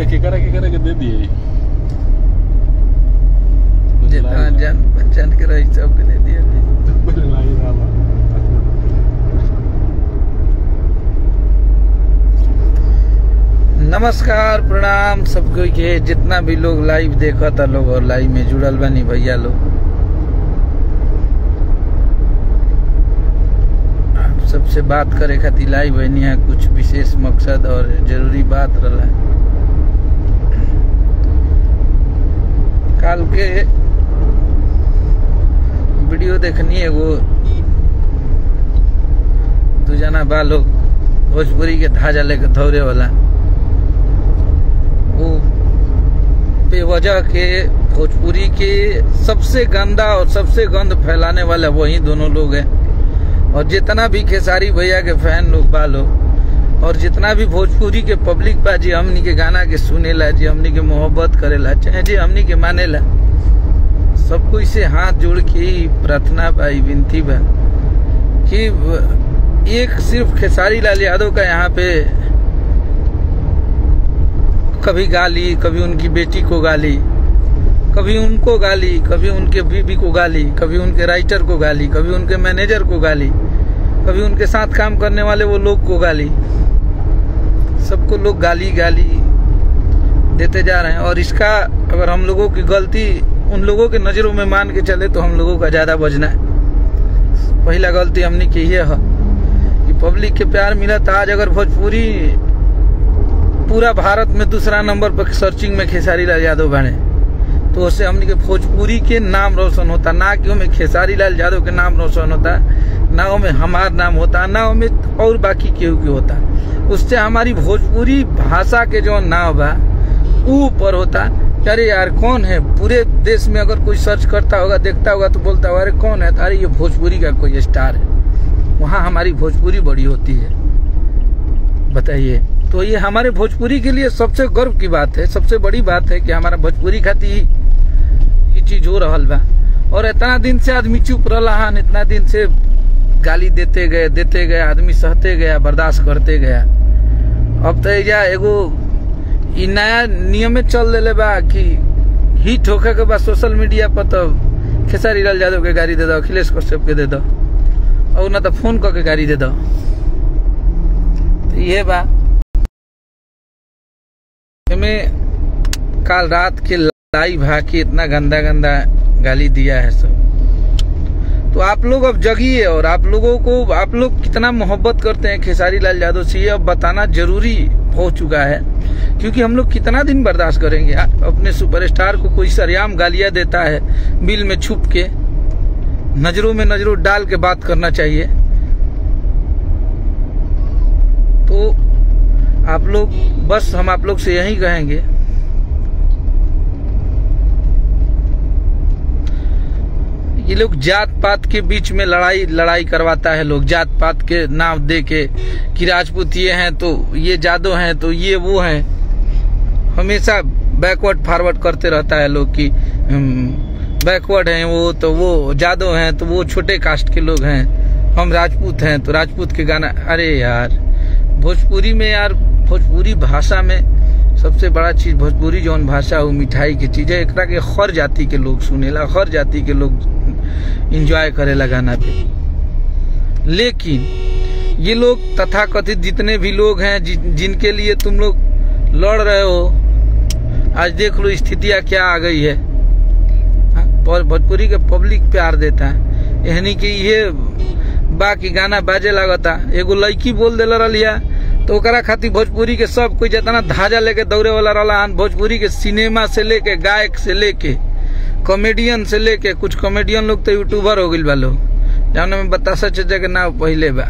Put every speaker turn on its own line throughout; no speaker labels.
केकरा के दे दिए
जितना जान पहचान के रही सबके दे दिया। नमस्कार प्रणाम सबको के जितना भी लोग लाइव देखा था लोग और लाइव में जुड़ल बनी भैया लोग, आप सबसे बात करे खातिर लाइव बनी है। कुछ विशेष मकसद और जरूरी बात रहा। काल के वीडियो देखनी है, वो दो जना बा लोग भोजपुरी के धाजा लेके दौड़े वाला, वो बेवजह के भोजपुरी के सबसे गंदा और सबसे गंद फैलाने वाला वही दोनों लोग हैं। और जितना भी खेसारी भैया के फैन लोग बा लोग और जितना भी भोजपुरी के पब्लिक बा जी हमनी के गाना के सुनेला, जी हमनी के मोहब्बत करेला, चाहे जी हमनी के मानेला, सब कोई से हाथ जोड़ के प्रार्थना बा, विनती बा कि एक सिर्फ खेसारी लाल यादव का यहाँ पे कभी गाली, कभी उनकी बेटी को गाली, कभी उनको गाली, कभी उनके बीबी को गाली, कभी उनके राइटर को गाली, कभी उनके मैनेजर को गाली, कभी उनके साथ काम करने वाले वो लोग को गाली, सबको लोग गाली गाली देते जा रहे हैं। और इसका अगर हम लोगों की गलती उन लोगों के नजरों में मान के चले तो हम लोगों का ज्यादा बजना है। पहला गलती हमने की है कि पब्लिक के प्यार मिला था। आज अगर भोजपुरी पूरा भारत में दूसरा नंबर पर सर्चिंग में खेसारी लाल यादव बने तो उससे हमने के भोजपुरी के नाम रोशन होता, ना कि हमें खेसारी लाल यादव के नाम रोशन होता, ना हमें हमारा नाम होता, ना हमें और बाकी केहू के होता। उससे हमारी भोजपुरी भाषा के जो नाम बा ऊपर होता। अरे यार कौन है, पूरे देश में अगर कोई सर्च करता होगा देखता होगा तो बोलता होगा अरे कौन है, अरे ये भोजपुरी का कोई स्टार है। वहाँ हमारी भोजपुरी बड़ी होती है, बताइए। तो ये हमारे भोजपुरी के लिए सबसे गर्व की बात है, सबसे बड़ी बात है कि हमारा भोजपुरी खाती ये चीज हो रहा बा। और इतना दिन से आदमी चुप रहा, इतना दिन से गाली देते गए, आदमी सहते गया, बर्दाश्त करते गया। अब तो एगो नया नियम चल रहे बा कि हिट होके के बाद सोशल मीडिया पर तो खेसारी लाल यादव के गाड़ी दे दो, अखिलेश कश्यप के दे दो, और ना तो फोन करके गाड़ी दे दो। तो ये बा में काल रात के लाइव भाके इतना गंदा गंदा गाली दिया है सब। तो आप लोग अब जगिए और आप लोग कितना मोहब्बत करते हैं खेसारी लाल यादव से ये अब बताना जरूरी हो चुका है। क्योंकि हम लोग कितना दिन बर्दाश्त करेंगे। अपने सुपरस्टार को कोई सरेआम गालियां देता है, बिल में छुप के नजरों में नजरों डाल के बात करना चाहिए। तो आप लोग बस हम आप लोग से यही कहेंगे, ये लोग जात पात के बीच में लड़ाई करवाता है। लोग जात पात के नाम दे के कि राजपूत ये हैं तो ये जादव हैं तो ये वो हैं, हमेशा बैकवर्ड फॉरवर्ड करते रहता है लोग कि बैकवर्ड हैं वो तो वो जादव हैं तो वो छोटे कास्ट के लोग हैं, हम राजपूत हैं तो राजपूत के गाना। अरे यार भोजपुरी में यार, भोजपुरी भाषा में सबसे बड़ा चीज भोजपुरी जौन भाषा वो मिठाई की चीज है। एकरा के हर जाति के लोग सुनेला, हर जाति के लोग इंजॉय करेला गाना पे। लेकिन ये लोग तथाकथित जितने भी लोग हैं जिनके लिए तुम लोग लड़ रहे हो, आज देख लो स्थितियां क्या आ गई है। भोजपुरी के पब्लिक प्यार देता है, यानी कि ये बाकी गाना बाजे लगता। एगो लड़की बोल देला रलिया तो ओकरा खातिर भोजपुरी के सब कोई जितना धाजा लेके दौड़े वाला रहा। भोजपुरी के सिनेमा से लेके, गायक से लेके, कॉमेडियन से लेके, कुछ कॉमेडियन लोग तो यूट्यूबर हो गए बा लोग, जाने में बतासा चाचा के नाम पहले बा।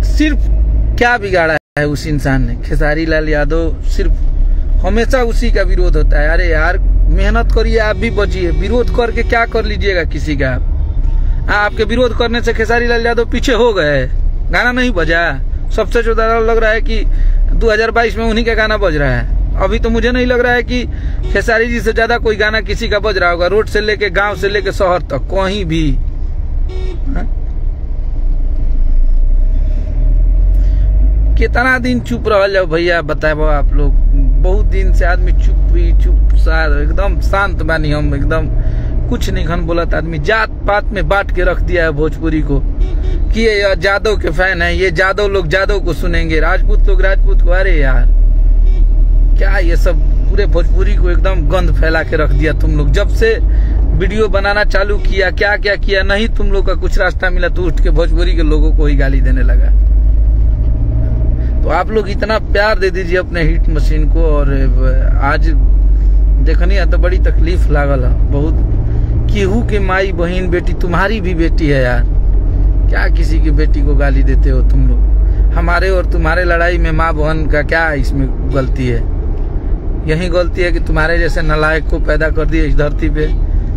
सिर्फ क्या बिगाड़ा है उस इंसान ने? खेसारी लाल यादव सिर्फ हमेशा उसी का विरोध होता है। अरे यार मेहनत करिए, आप भी बचिए, विरोध करके क्या कर लीजिएगा किसी का? आपके विरोध करने से खेसारी लाल यादव पीछे हो गए, गाना नहीं बजा। सबसे ज्यादा लग रहा है कि 2022 में उन्हीं का गाना बज रहा है। अभी तो मुझे नहीं लग रहा है कि खेसारी जी से ज्यादा कोई गाना किसी का बज रहा होगा, रोड से लेके गांव से लेके शहर तक कहीं भी। कितना दिन चुप रह जाओ भैया, बताओ आप लोग। बहुत दिन से आदमी चुप एकदम शांत बानी हम, एकदम कुछ नहीं खन बोलत। आदमी जात पात में बांट के रख दिया है भोजपुरी को कि ये जादव के फैन है, ये जादव लोग जादव को सुनेंगे, राजपूत लोग राजपूत को। अरे यार क्या ये सब पूरे भोजपुरी को एकदम गंद फैला के रख दिया तुम लोग। जब से वीडियो बनाना चालू किया क्या क्या किया, नहीं तुम लोग का कुछ रास्ता मिला तो उठ के भोजपुरी के लोगों को ही गाली देने लगा। तो आप लोग इतना प्यार दे दीजिए अपने हिट मशीन को। और आज देखनी है तो बड़ी तकलीफ लागल है बहुत। केहू के माई बहन बेटी, तुम्हारी भी बेटी है यार, क्या किसी की बेटी को गाली देते हो तुम लोग। हमारे और तुम्हारे लड़ाई में माँ बहन का क्या इसमें गलती है? यही गलती है कि तुम्हारे जैसे नालायक को पैदा कर दिए इस धरती पे,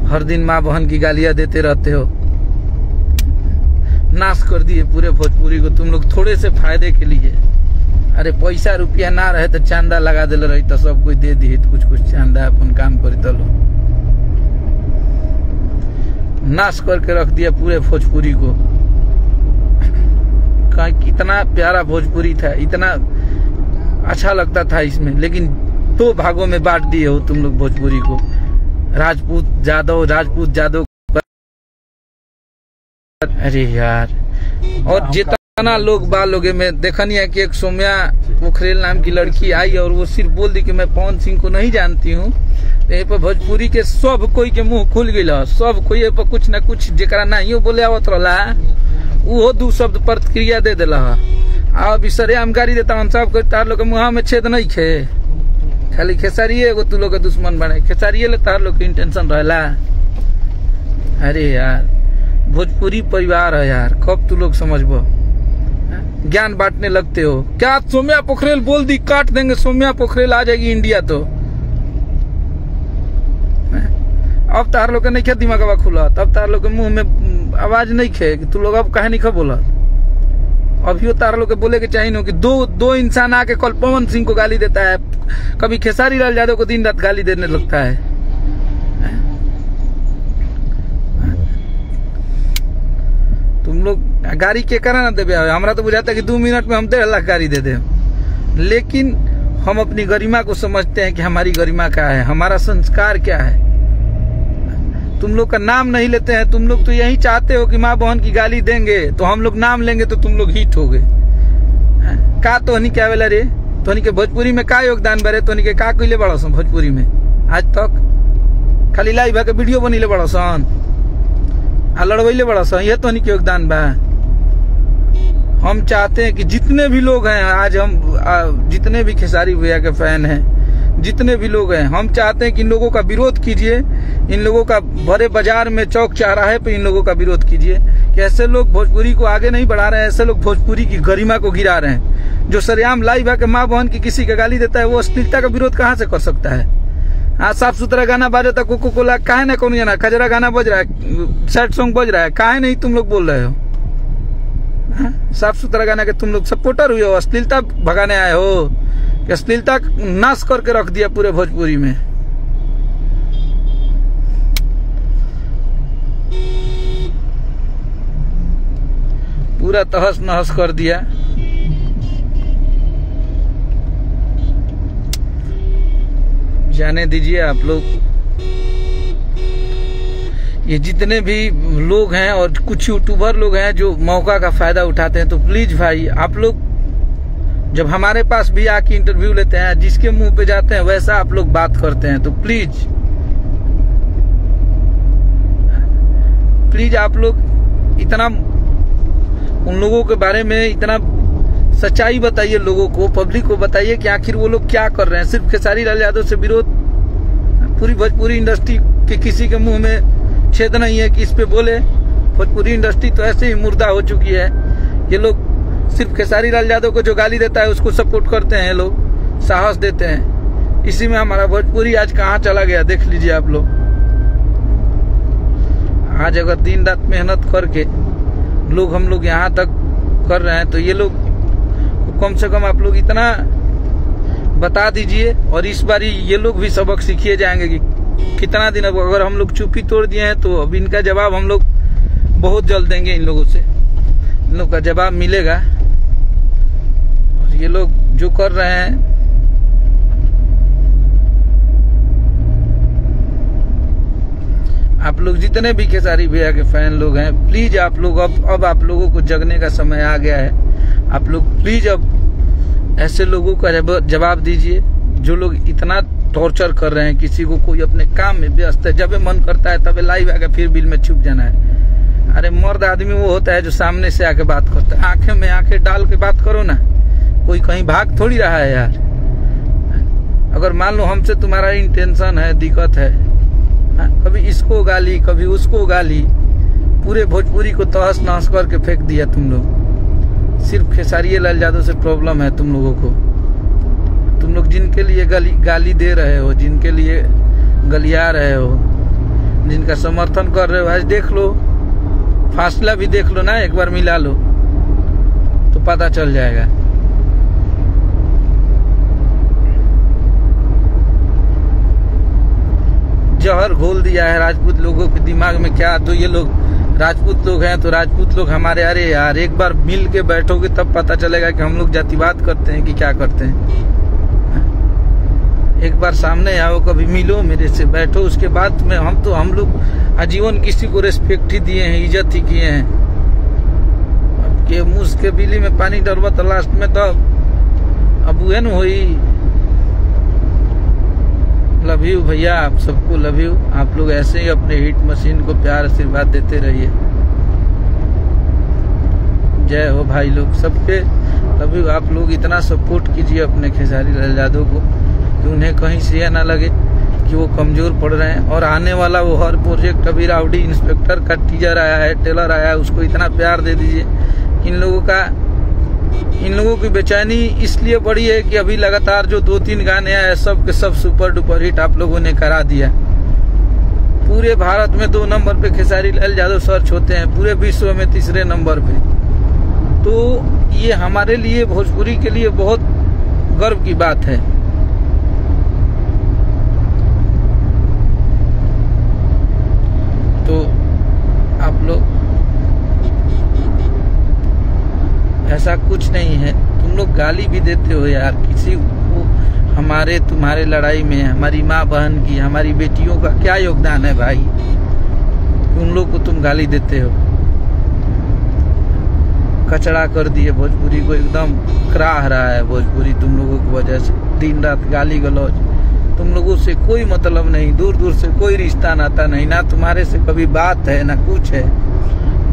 हर दिन माँ बहन की गालियां देते रहते हो। नाश कर दिए पूरे भोजपुरी को तुम लोग थोड़े से फायदे के लिए। अरे पैसा रुपया ना रहे तो चांदा लगा दिल रही तो सब कुछ दे दी, कुछ कुछ चांदा अपन काम करी तलो। नाश करके रख दिया पूरे भोजपुरी को। कितना प्यारा भोजपुरी था, इतना अच्छा लगता था इसमें, लेकिन दो भागों में बांट दिए हो तुम लोग भोजपुरी को। राजपूत जादव। अरे यार, और जितना लोग बालोगे में देखनी है कि एक सौम्या पोखरेल नाम की लड़की आई और वो सिर्फ बोल दी कि मैं पवन सिंह को नहीं जानती हूँ। यहीं पर भोजपुरी के सब कोई के मुंह खुल गया, सब कोई पर कुछ न कुछ जेकरा नहीं बोले आवत रहा वो दू शब्द प्रतिक्रिया दे दिला। अब सरेआम गाड़ी देता हम सब तार लोग के मुँह में छेद नहीं खे, खाली खेसारिये एगो तू लोग के दुश्मन बने, खेसारिये ले तार लोग के इंटेंशन रहला। अरे यार भोजपुरी परिवार है यार, कब तू लोग समझबो? ज्ञान बांटने लगते हो क्या? सौम्या पोखरेल बोल दी काट देंगे, सौम्या पोखरेल आ जाएगी इंडिया तो। अब तार लोग के नहीं खे दिमाग खुला, तब तार लोग के मुंह में आवाज नहीं खे कि तू लोग अब कहे नहीं खे बोला। अभी तार लोग के बोले के चाहिए कि दो इंसान आके कल पवन सिंह को गाली देता है, कभी खेसारी लाल यादव को दिन रात गाली देने लगता है। तुम लोग गाड़ी के करा ना देवे, हमारा तो बुझाता है कि 2 मिनट में हम 1.5 लाख गाड़ी दे दे। लेकिन हम अपनी गरिमा को समझते हैं कि हमारी गरिमा क्या है, हमारा संस्कार क्या है। तुम लोग का नाम नहीं लेते हैं, तुम लोग तो यही चाहते हो कि माँ बहन की गाली देंगे तो हम लोग नाम लेंगे तो तुम लोग हिट हो गए। का तो क्या वेला रे, तो के भोजपुरी में का योगदान बरे, तो के का कइले बड़ा सन भोजपुरी में आज तक? खाली लाइव के वीडियो बनीले बड़ा सन आ लड़वैले बड़ा सन, ये तो के योगदान बा। हम चाहते हैं कि जितने भी लोग हैं आज, हम जितने भी खेसारी भैया के फैन हैं, जितने भी लोग हैं, हम चाहते हैं कि इन लोगों का विरोध कीजिए। इन लोगों का बड़े बाजार में चौक चौराहे पे इन लोगों का विरोध कीजिए कि ऐसे लोग भोजपुरी को आगे नहीं बढ़ा रहे हैं, ऐसे लोग भोजपुरी की गरिमा को गिरा रहे हैं। जो सरेआम लाइव आके माँ बहन की किसी का गाली देता है वो अश्लीलता का विरोध कहाँ से कर सकता है? हाँ, साफ सुथरा गाना बाजता कोको कोला काहे ना कौन जाना, खजरा गाना बज रहा है, सैड सॉन्ग बज रहा है, काहे नहीं तुम लोग बोल रहे हो? साफ सुथरा गाना के तुम लोग सपोर्टर हुए हो, अश्लीलता भगाने आए हो। अश्लीलता नाश करके रख दिया पूरे भोजपुरी में। पूरा तहस नहस कर दिया। जाने दीजिए आप लोग, ये जितने भी लोग हैं और कुछ यूट्यूबर लोग हैं जो मौका का फायदा उठाते हैं, तो प्लीज भाई आप लोग जब हमारे पास भी आके इंटरव्यू लेते हैं, जिसके मुंह पे जाते हैं वैसा आप लोग बात करते हैं, तो प्लीज आप लोग इतना उन लोगों के बारे में इतना सच्चाई बताइए, लोगों को, पब्लिक को बताइए कि आखिर वो लोग क्या कर रहे हैं। सिर्फ खेसारी लाल यादव से विरोध, पूरी भोजपुरी इंडस्ट्री के किसी के मुंह में छेद नहीं है कि इस पे बोले। भोजपुरी इंडस्ट्री तो ऐसे ही मुर्दा हो चुकी है। ये लोग सिर्फ खेसारी लाल यादव को जो गाली देता है उसको सपोर्ट करते हैं, लोग साहस देते हैं। इसी में हमारा भोजपुरी आज कहाँ चला गया देख लीजिए आप लोग। आज अगर दिन रात मेहनत करके हम लोग यहाँ तक कर रहे हैं, तो ये लोग कम से कम आप लोग इतना बता दीजिए। और इस बार ये लोग भी सबक सीखिए जाएंगे कि कितना दिन अगर हम लोग चुप्पी तोड़ दिए हैं, तो अब इनका जवाब हम लोग बहुत जल्द देंगे। इन लोगों से इन लोग का जवाब मिलेगा। और ये लोग जो कर रहे हैं, आप लोग जितने भी खेसारी भैया के फैन लोग हैं, प्लीज आप लोग अब आप लोगों को जगने का समय आ गया है। आप लोग प्लीज अब ऐसे लोगों का जवाब दीजिए जो लोग इतना टॉर्चर कर रहे हैं किसी को। कोई अपने काम में व्यस्त है, जब मन करता है तब लाइव आके फिर बिल में छुप जाना है। अरे मर्द आदमी वो होता है जो सामने से आके बात करता है, आंखें में आंखें डाल के बात करो ना। कोई कहीं भाग थोड़ी रहा है यार। अगर मान लो हमसे तुम्हारा इंटेंशन है, दिक्कत है, कभी इसको गाली कभी उसको गाली, पूरे भोजपुरी को तहस नहस करके फेंक दिया तुम लोग। सिर्फ खेसारी लाल यादव से प्रॉब्लम है तुम लोगों को। तुम लोग जिनके लिए गाली दे रहे हो, जिनके लिए गलिया रहे हो, जिनका समर्थन कर रहे हो, आज देख लो, फासला भी देख लो ना, एक बार मिला लो तो पता चल जाएगा। जहर घोल दिया है राजपूत लोगों के दिमाग में। क्या तो ये लोग राजपूत लोग हैं तो राजपूत लोग हमारे, अरे यार एक बार मिल के बैठोगे तब पता चलेगा कि हम लोग जातिवाद करते हैं कि क्या करते हैं। एक बार सामने आओ, कभी मिलो मेरे से, बैठो, उसके बाद में हम लोग आजीवन किसी को रेस्पेक्ट ही दिए हैं, इज्जत ही किए हैं। के मुँह के बिल्ली में पानी डलवा तो लास्ट में तो अब न हुई। लव यू भैया, आप सबको लव यू। आप लोग ऐसे ही अपने हिट मशीन को प्यार आशीर्वाद देते रहिए। जय हो भाई लोग सबके, लव यू। आप लोग इतना सपोर्ट कीजिए अपने खेसारी लाल यादव को कि उन्हें कहीं से यह ना लगे कि वो कमजोर पड़ रहे हैं। और आने वाला वो हर प्रोजेक्ट, अभी राउडी इंस्पेक्टर का टीजर आया है, ट्रेलर आया है, उसको इतना प्यार दे दीजिए। इन लोगों की बेचैनी इसलिए बढ़ी है कि अभी लगातार जो 2-3 गाने आए सब के सब सुपर डुपर हिट आप लोगों ने करा दिया। पूरे भारत में 2 नंबर पे खेसारी लाल यादव सर्च होते हैं, पूरे विश्व में 3रे नंबर पे। तो ये हमारे लिए, भोजपुरी के लिए बहुत गर्व की बात है। तो आप लोग, ऐसा कुछ नहीं है, तुम लोग गाली भी देते हो यार किसी को। हमारे तुम्हारे लड़ाई में हमारी माँ बहन की, हमारी बेटियों का क्या योगदान है भाई? उन लोग को तुम गाली देते हो। कचड़ा कर दिए भोजपुरी को, एकदम कराह रहा है भोजपुरी तुम लोगों की वजह से। दिन रात गाली गलौज, तुम लोगों से कोई मतलब नहीं, दूर दूर से कोई रिश्ता नाता नहीं, ना तुम्हारे से कभी बात है ना कुछ है।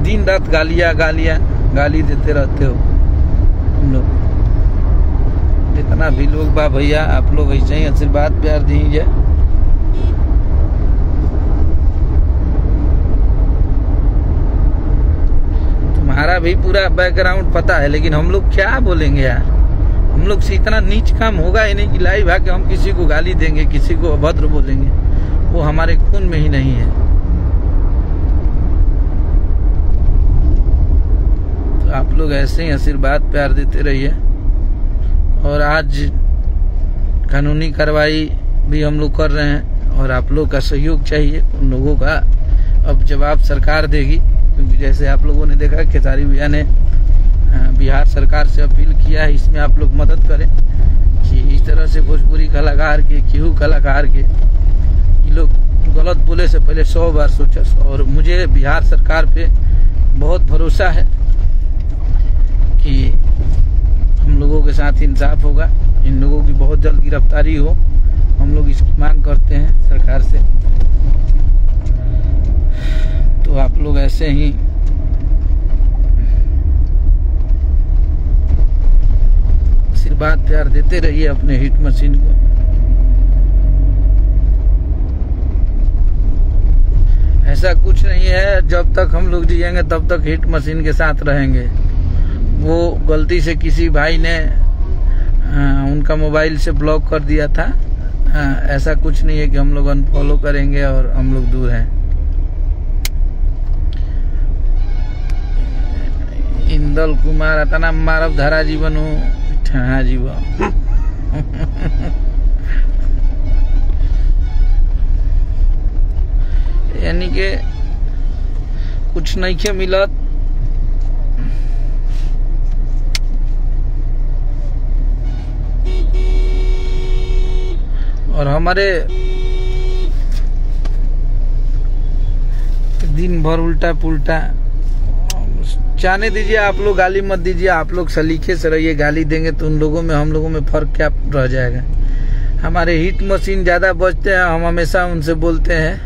दिन रात गाली देते रहते हो तुम लोग। जितना भी लोग बा भैया, आप लोग ऐसे ही आशीर्वाद प्यार दीजिए। तुम्हारा भी पूरा बैकग्राउंड पता है, लेकिन हम लोग क्या बोलेंगे यार? हम लोग से इतना नीच काम होगा ही नहीं कि लाइव आके हम किसी को गाली देंगे, किसी को अभद्र बोलेंगे। वो हमारे खून में ही नहीं है। तो आप लोग ऐसे ही आशीर्वाद प्यार देते रहिए। और आज कानूनी कार्रवाई भी हम लोग कर रहे हैं और आप लोग का सहयोग चाहिए। उन लोगों का अब जवाब सरकार देगी, क्योंकि जैसे आप लोगों ने देखा खेसारी भैया ने बिहार सरकार से अपील किया है, इसमें आप लोग मदद करें कि इस तरह से भोजपुरी कलाकार के, केहू कलाकार के, ये लोग गलत बोले से पहले 100 बार सोचा। और मुझे बिहार सरकार पे बहुत भरोसा है कि हम लोगों के साथ इंसाफ होगा, इन लोगों की बहुत जल्द गिरफ्तारी हो। हम लोग इसकी मांग करते हैं सरकार से। तो आप लोग ऐसे ही आशीर्वाद प्यार देते रहिए अपने हिट मशीन को। ऐसा कुछ नहीं है, जब तक हम लोग जिएंगे तब तक हिट मशीन के साथ रहेंगे। वो गलती से किसी भाई ने उनका मोबाइल से ब्लॉक कर दिया था। ऐसा कुछ नहीं है कि हम लोग अनफॉलो करेंगे और हम लोग दूर हैं। इंदल कुमार अतना मारब धारा जीवन हो ठा जीवन यानी के कुछ नहीं के मिलत। हमारे दिन भर उल्टा पुल्टा। जाने दीजिए, आप लोग गाली मत दीजिए, आप लोग सलीके से रहिए। गाली देंगे तो उन लोगों में हम लोगों में फर्क क्या रह जाएगा। हमारे हिट मशीन ज्यादा बजते हैं, हम हमेशा उनसे बोलते हैं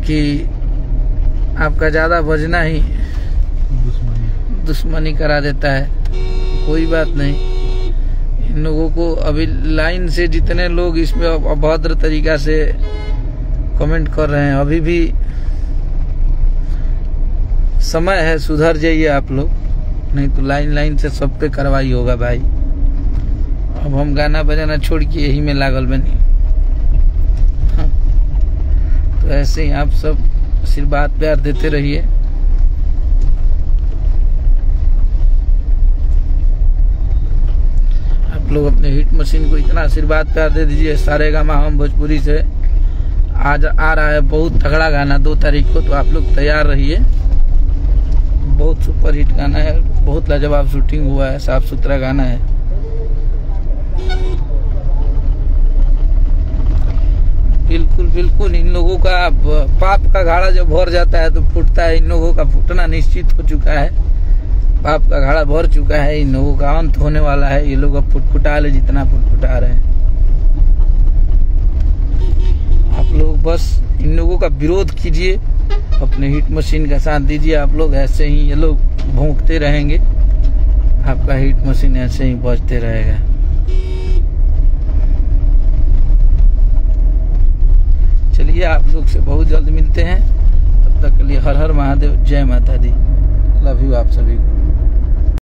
कि आपका ज्यादा बजना ही दुश्मनी करा देता है। कोई बात नहीं, इन लोगों को अभी लाइन से जितने लोग इसमें अभद्र तरीका से कमेंट कर रहे हैं, अभी भी समय है, सुधर जाइए आप लोग, नहीं तो लाइन से सब पे कार्रवाई होगा भाई। अब हम गाना बजाना छोड़ के यही में लागल बनी। हाँ। तो ऐसे ही आप सब आशीर्वाद प्यार देते रहिए। आप लोग अपने हिट मशीन को इतना आशीर्वाद प्यार दे दीजिए। सारेगामा हम भोजपुरी से आज आ रहा है बहुत तगड़ा गाना 2 तारीख को, तो आप लोग तैयार रहिए। बहुत सुपर हिट गाना है, बहुत लाजवाब शूटिंग हुआ है, साफ सुथरा गाना है। बिल्कुल बिल्कुल, इन लोगों का पाप का घड़ा जब भर जाता है तो फूटता है। इन लोगों का फूटना निश्चित हो चुका है, पाप का घड़ा भर चुका है, इन लोगों का अंत होने वाला है। ये लोग अब फुटफुटा ले जितना फुटफुटा रहे हैं। आप लोग बस इन लोगों का विरोध कीजिए, अपने हिट मशीन का साथ दीजिए। आप लोग ऐसे ही ये लोग भौंकते रहेंगे, आपका हिट मशीन ऐसे ही बजते रहेगा। चलिए, आप लोग से बहुत जल्द मिलते हैं। तब तक के लिए हर हर महादेव, जय माता दी। लव यू आप सभी को।